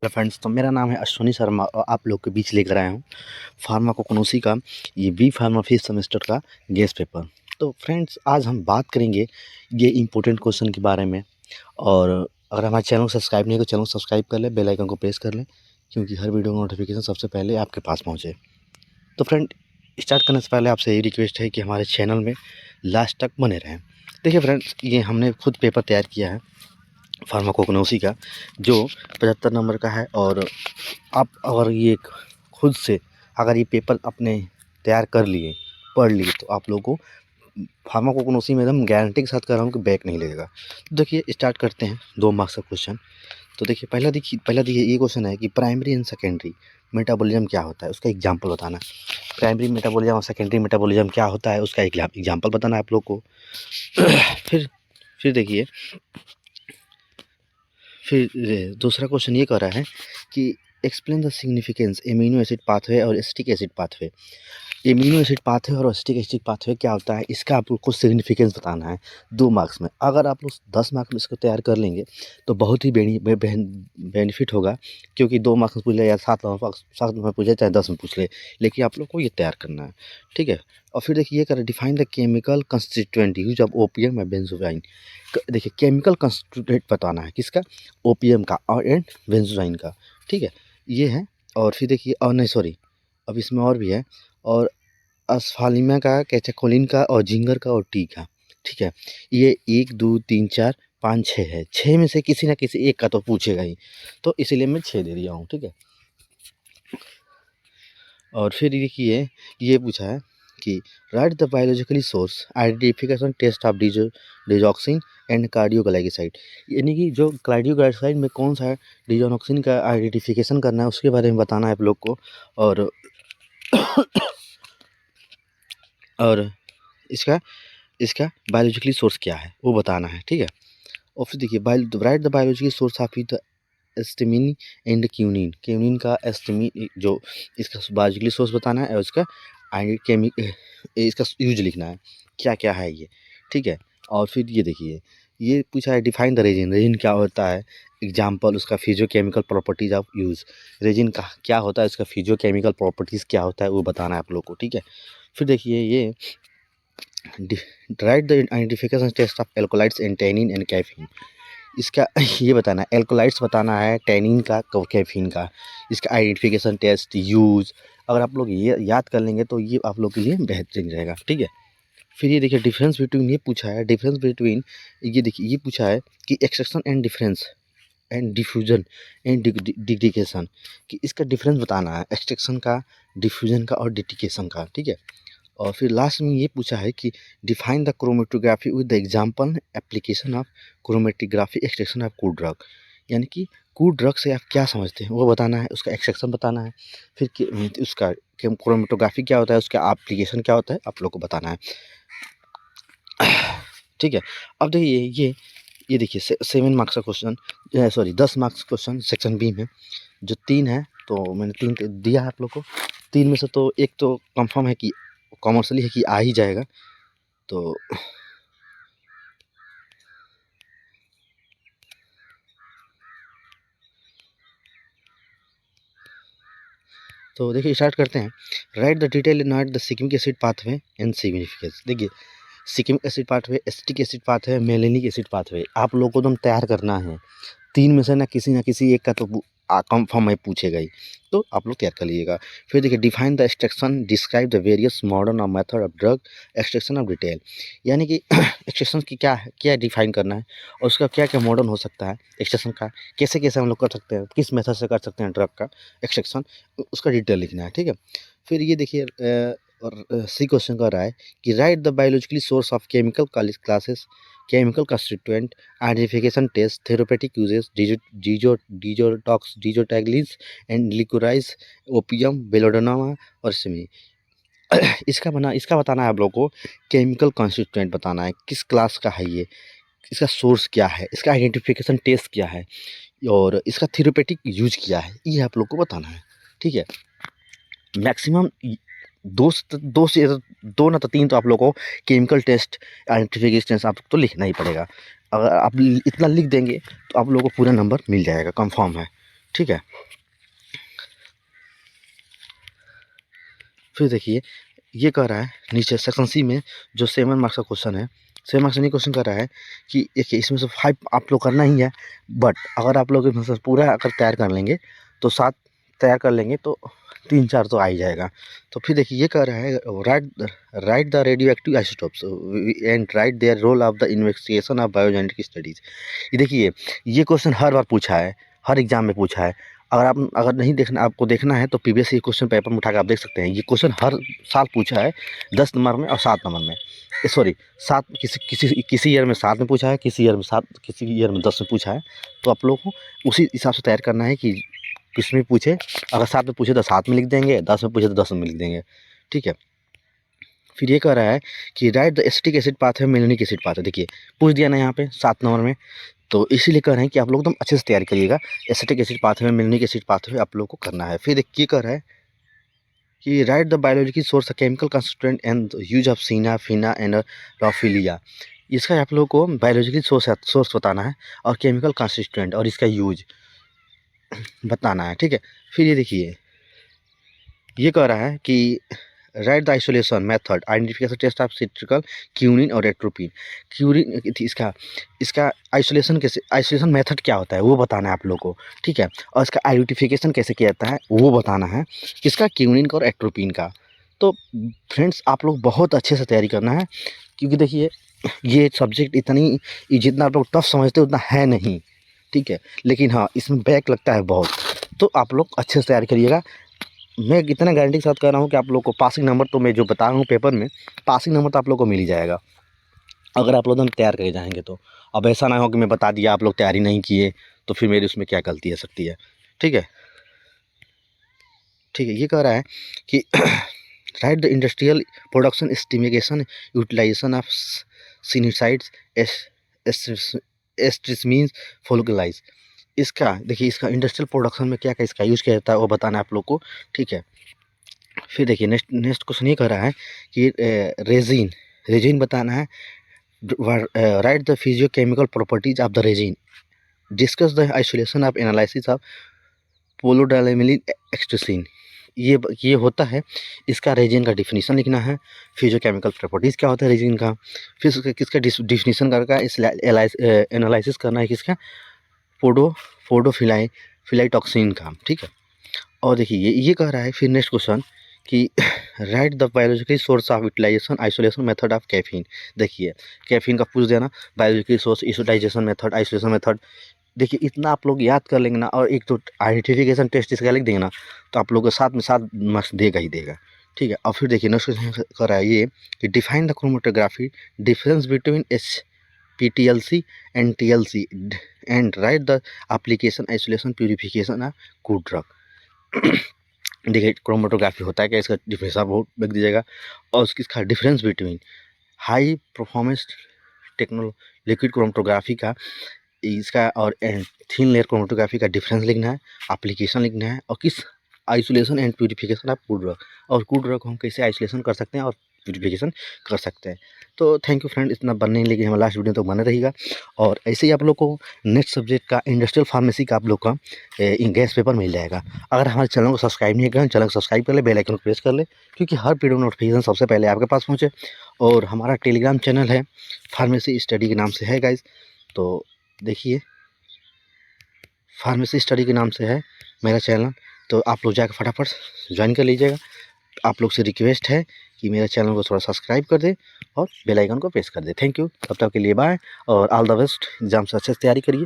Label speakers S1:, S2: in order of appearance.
S1: Hello friends, तो मेरा नाम है अश्विनी शर्मा और आप लोग के बीच लेकर आया हूँ फार्माकोग्नोसी का ये बी फार्मा फिफ्थ सेमेस्टर का गेस्ट पेपर। तो फ्रेंड्स, आज हम बात करेंगे ये इम्पोर्टेंट क्वेश्चन के बारे में। और अगर हमारे चैनल को सब्सक्राइब नहीं है तो चैनल को सब्सक्राइब कर लें, बेल आइकन को प्रेस कर लें, क्योंकि हर वीडियो का नोटिफिकेशन सबसे पहले आपके पास पहुँचे। तो फ्रेंड, स्टार्ट करने से पहले आपसे यही रिक्वेस्ट है कि हमारे चैनल में लास्ट तक बने रहें। देखिए फ्रेंड्स, ये हमने खुद पेपर तैयार किया है फार्माकोग्नोसी का, जो 75 नंबर का है। और आप अगर ये खुद से अगर ये पेपर अपने तैयार कर लिए, पढ़ लिए, तो आप लोगों को फार्माकोग्नोसी में एकदम गारंटी के साथ कह रहा हूँ कि बैक नहीं लगेगा। तो देखिए स्टार्ट करते हैं 2 मार्क्स का क्वेश्चन। तो देखिए पहला देखिए ये क्वेश्चन है कि प्राइमरी एंड सेकेंडरी मेटाबॉलिज्म क्या होता है, उसका एग्जाम्पल बताना। प्राइमरी मेटाबॉलिज्म और सेकेंडरी मेटाबॉलिज्म क्या होता है, उसका एग्जाम्पल बताना है आप लोग को। फिर देखिए, फिर दूसरा क्वेश्चन ये कह रहा है कि explain the significance amino acid pathway और acetic acid pathway. Amino acid pathway और एसिटिक एसिड पाथवे क्या होता है, इसका आप लोग को सिग्निफिकेंस बताना है 2 मार्क्स में। अगर आप लोग 10 मार्क्स में इसको तैयार कर लेंगे तो बहुत ही बेनिफिट होगा, क्योंकि 2 मार्क्स में पूछ ले या 7 में पूछ ले, चाहे 10 में पूछ ले, लेकिन आप लोग को ये तैयार करना है, ठीक है। और फिर देखिए ये कर define the chemical constituent use of OPM and benzodine. देखिए केमिकल कंस्टिट्यूएंट बताना है किसका, ओपीएम का और एंड बेंजोडाइन का, ठीक है, ये है। और फिर देखिए, और नहीं सॉरी, अब इसमें और भी है, और असफालिमा का, कैटेकोलिन का और जिंगर का और टी का, ठीक है। ये 1 2 3 4 5 6 है, 6 में से किसी ना किसी एक का तो पूछेगा ही, तो इसीलिए मैं 6 दे दिया हूँ, ठीक है। और फिर देखिए ये पूछा है कि right the biologically source identification test of digoxin and cardioglycoside. यानी कि जो कार्डियोग्लाइकोसाइड में कौन सा डिजोनॉक्सिन का आइडेंटिफिकेशन करना है, उसके बारे में बताना है आप लोग को। और इसका इसका बायोलॉजिकली सोर्स क्या है वो बताना है, ठीक है। और फिर देखिए right the biological source of the estimin and quinine. Quinine का एस्टिमिन जो इसका बायोलॉजिकली सोर्स बताना है, और इसका इसका यूज लिखना है, क्या क्या है ये, ठीक है। और फिर ये देखिए ये पूछा है डिफाइन द रेजिन। रेजिन क्या होता है, एग्जाम्पल उसका physiochemical properties of use. Resin का क्या होता है, उसका फिजियोकेमिकल प्रॉपर्टीज़ क्या होता है वो बताना है आप लोग को, ठीक है। फिर देखिए ये right the identification test of alkaloids and tannin and caffeine. इसका ये बताना है, एल्कोलाइट्स बताना है, टैनिन का, कैफीन का, इसका आइडेंटिफिकेशन टेस्ट यूज़। अगर आप लोग ये याद कर लेंगे तो ये आप लोग के लिए बेहतरीन रहेगा, ठीक है। फिर ये देखिए डिफरेंस बिटवीन, ये पूछा है डिफरेंस बिटवीन, ये देखिए ये पूछा है कि extraction and difference and diffusion and dedication, कि इसका डिफरेंस बताना है, एक्सट्रैक्शन का, डिफ्यूजन का और डिडिकेशन का, ठीक है। और फिर लास्ट में ये पूछा है कि define the chromatography with the example application of chromatography extraction of could drug. यानी कि कूड ड्रग से आप क्या समझते हैं वो बताना है, उसका एक्सट्रैक्शन बताना है, फिर उसका क्रोमेटोग्राफी क्या होता है, उसका एप्लीकेशन क्या होता है आप लोग को बताना है, ठीक है। अब देखिए ये देखिए 7 मार्क्स का question, sorry 10 marks question section B में, जो 3 है, तो मैंने 3 दिया है आप लोग को। 3 में से तो एक तो कंफर्म है कि कॉमर्शियली है कि आ ही जाएगा। तो देखिए स्टार्ट करते हैं। Right the detail in the shikimic acid pathway and significance. देखिए shikimic acid pathway, acetic acid pathway, malonic acid pathway आप लोग को एकदम तैयार करना है। 3 में से ना किसी एक का तो कंफर्म है पूछेगा ही, तो आप लोग तैयार कर लीजिएगा। फिर देखिए define the extraction, describe the various modern और method of drug extraction of detail. यानी कि एक्सट्रैक्शन की क्या डिफाइन करना है, और उसका क्या क्या मॉडर्न हो सकता है एक्सट्रैक्शन का, कैसे कैसे हम लोग कर सकते हैं, किस मेथड से कर सकते हैं ड्रग का एक्सट्रैक्शन, उसका डिटेल लिखना है, ठीक है। फिर ये देखिए सी क्वेश्चन कर रहा है कि right the biologically source of chemical classes, chemical constituent, identification test, therapeutic uses, डिजोटैगलिन्स एंड लिकोराइज, ओपियम, बेलोडोनामा और सिमी। इसका बताना है आप लोग को, केमिकल कंस्टिट्यूएंट बताना है, किस क्लास का है ये, इसका सोर्स क्या है, इसका आइडेंटिफिकेशन टेस्ट क्या है, और इसका थेरेपेटिक यूज क्या है, ये आप लोग को बताना है, ठीक है। मैक्सिमम दो ना तो 3 तो आप लोग को केमिकल टेस्ट, आइडेंटिफिकेशन टेस्ट आप तो लिखना ही पड़ेगा। अगर आप इतना लिख देंगे तो आप लोगों को पूरा नंबर मिल जाएगा, कंफर्म है, ठीक है। फिर देखिए ये कह रहा है नीचे सेक्शन सी में जो 7 मार्क्स का क्वेश्चन है, 7 मार्क्स नहीं क्वेश्चन कर रहा है कि देखिए इसमें से 5 आप लोग करना ही है, बट अगर आप लोग इसमें से पूरा अगर तैयार कर लेंगे तो 7 तैयार कर लेंगे तो 3-4 तो आ ही जाएगा। तो फिर देखिए ये कह रहा है right the radioactive isotopes and write their role of the investigation of biogenetic studies. ये देखिए ये क्वेश्चन हर बार पूछा है, हर एग्जाम में पूछा है। अगर नहीं देखना, आपको देखना है तो प्रीवियस ईयर क्वेश्चन पेपर में उठा के आप देख सकते हैं। ये क्वेश्चन हर साल पूछा है 10 नंबर में और 7 नंबर में, सॉरी 7 किसी ईयर में 7 में पूछा है, किसी ईयर में 7, किसी ईयर में 10 में पूछा है। तो आप लोग को उसी हिसाब से तैयार करना है कि किसमें पूछे। अगर 7 में पूछे तो 7 में लिख देंगे, 10 में पूछे तो 10 में लिख देंगे, ठीक है। फिर ये कह रहा है कि right the acetic acid path है मेलेनिक एसिड पाथ है। देखिए पूछ दिया ना यहाँ पे 7 नंबर में, तो इसीलिए कह रहे हैं कि आप लोग एकदम अच्छे से तैयारी करिएगा। Acetic acid pathway, malonic acid pathway आप लोग को करना है। फिर देखिए कह रहा है कि right the biological source chemical constituent and use of सीना फिना एंड रॉफिलिया। इसका आप लोग को बायोलॉजिकल सोर्स बताना है और केमिकल कंस्टिट्यूएंट और इसका यूज बताना है, ठीक है। फिर ये देखिए ये कह रहा है कि right the isolation method identification test of सिट्रिकल क्यूनिन और एट्रोपिन। क्यूनिन इसका आइसोलेशन मेथड क्या होता है वो बताना है आप लोग को, ठीक है। और इसका आइडेंटिफिकेशन कैसे किया जाता है वो बताना है, किसका, क्यूनिन का और एट्रोपिन का। तो फ्रेंड्स आप लोग बहुत अच्छे से तैयारी करना है, क्योंकि देखिए ये सब्जेक्ट जितना आप लोग टफ समझते उतना है नहीं, ठीक है। लेकिन हाँ इसमें बैक लगता है बहुत, तो आप लोग अच्छे से तैयारी करिएगा। मैं इतना गारंटी के साथ कह रहा हूँ कि आप लोग को पासिंग नंबर, तो मैं जो बता रहा हूँ पेपर में पासिंग नंबर तो आप लोग को मिल ही जाएगा, अगर आप लोग एकदम तैयार करके जाएंगे तो। अब ऐसा ना हो कि मैं बता दिया आप लोग तैयारी नहीं किए तो फिर मेरी उसमें क्या गलती है सकती है, ठीक है। ठीक है ये कह रहा है कि right the industrial production estimation utilization of सिनिसाइड्स एस्ट्रिसमीन्स फोलिकलाइज। इसका देखिए इसका इंडस्ट्रियल प्रोडक्शन में क्या क्या इसका यूज़ किया जाता है वो बताना है आप लोग को, ठीक है। फिर देखिए नेक्स्ट क्वेश्चन ये कह रहा है कि रेजिन बताना है। Right the physicochemical properties of the resin, discuss the isolation of analysis of पोलोडाइमिलिन एक्सट्रेसिन। ये होता है, इसका रेजिन का डिफिनीशन लिखना है। फिजियोकेमिकल प्रॉपर्टीज़ क्या होता है रेजिन का, फिर किसका डिफिनीशन करके इस एनालिसिस करना है किसका, फिलाइटॉक्सिन का, ठीक है। और देखिए ये कह रहा है फिर नेक्स्ट क्वेश्चन कि right the biological source of utilisation isolation method of caffeine. देखिए कैफीन का पूछ देना, biological source, utilisation method, isolation method. देखिए इतना आप लोग याद कर लेंगे ना, और एक तो आइडेंटिफिकेशन टेस्ट इसका लिख देंगे ना, तो आप लोग को 7 में 7 मार्क्स देगा ही देगा, ठीक है। और फिर देखिए नेक्स्ट क्वेश्चन कर रहा है ये कि define the chromatography difference between PTLC and TLC and write the application isolation purification of good drug। देखिए क्रोमेटोग्राफी होता है क्या, इसका डिफरेंस आप बहुत लिख दीजिएगा, और इसका difference between high performance liquid chromatography का इसका और थिन लेयर क्रोमेटोग्राफी का डिफरेंस लिखना है, एप्लीकेशन लिखना है, और किस isolation and purification of good drug, और गुड ड्रग को हम कैसे आइसोलेशन कर सकते हैं और प्यूरिफिकेशन कर सकते हैं। तो थैंक यू फ्रेंड, इतना बनने लेकिन हमारा लास्ट वीडियो तो बने रहेगा। और ऐसे ही आप लोग को नेक्स्ट सब्जेक्ट का इंडस्ट्रियल फार्मेसी का आप लोग का गैस पेपर मिल जाएगा। अगर हमारे चैनल को सब्सक्राइब नहीं किया, चैनल को सब्सक्राइब कर ले, बेल आइकन को प्रेस कर ले, क्योंकि हर वीडियो नोटिफिकेशन सबसे पहले आपके पास पहुँचे। और हमारा टेलीग्राम चैनल है फार्मेसी स्टडी के नाम से है गाइज, तो देखिए फार्मेसी स्टडी के नाम से है मेरा चैनल, तो आप लोग जाकर फटाफट ज्वाइन कर लीजिएगा। आप लोग से रिक्वेस्ट है कि मेरे चैनल को थोड़ा सब्सक्राइब कर दे और बेल आइकन को प्रेस कर दे। थैंक यू, तब तक के लिए बाय और ऑल द बेस्ट। एग्जाम से अच्छे से तैयारी करिए।